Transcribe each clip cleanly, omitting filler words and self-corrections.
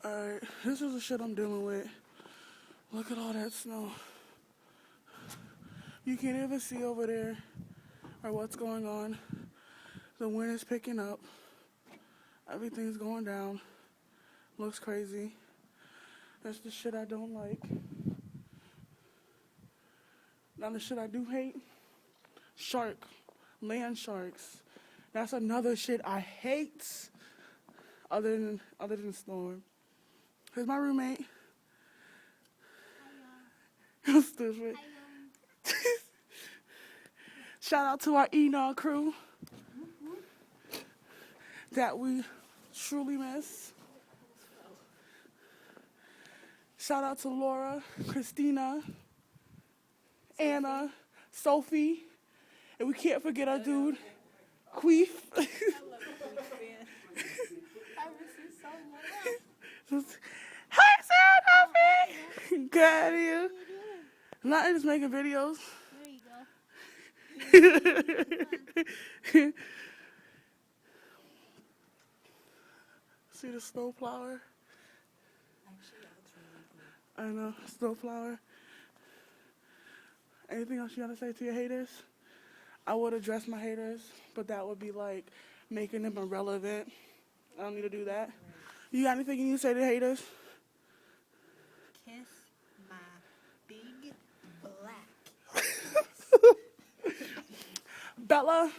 Alright, this is the shit I'm dealing with. Look at all that snow. You can't even see over there or what's going on. The wind is picking up. Everything's going down. Looks crazy. That's the shit I don't like. Now the shit I do hate, land sharks. That's another shit I hate other than storm. Here's my roommate. You're stupid. Shout out to our Enoch crew that we truly miss. Shout out to Laura, Christina, Anna, Sophie, and we can't forget our dude, Queef. I miss you so much. Hi, Sarah Duffy! Good, you? Nothing, just making videos. There you go. See the snowflower? I know, snowflower. Anything else you gotta say to your haters? I would address my haters, but that would be like making them irrelevant. I don't need to do that. You got anything you need to say to haters? Kiss my big black. Bella,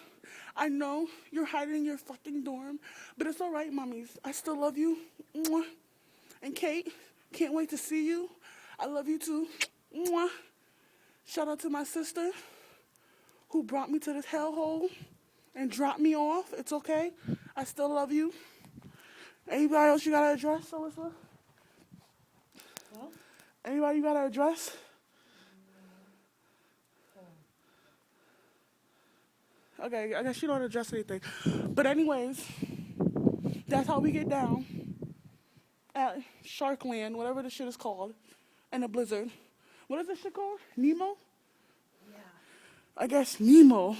I know you're hiding in your fucking dorm, but it's all right, mommies. I still love you. Mwah. And Kate, can't wait to see you. I love you too. Mwah. Shout out to my sister who brought me to this hellhole and dropped me off. It's okay. I still love you. Anybody else you gotta address, Alyssa? Well, Anybody you gotta address? Okay, I guess you don't address anything. But anyways, that's how we get down at Sharkland, whatever the shit is called, and a blizzard. What is this shit called? Nemo? yeah. I guess Nemo.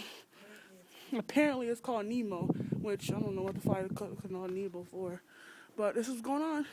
Apparently it's called Nemo, which I don't know what the fire could call Nemo for. But this is going on.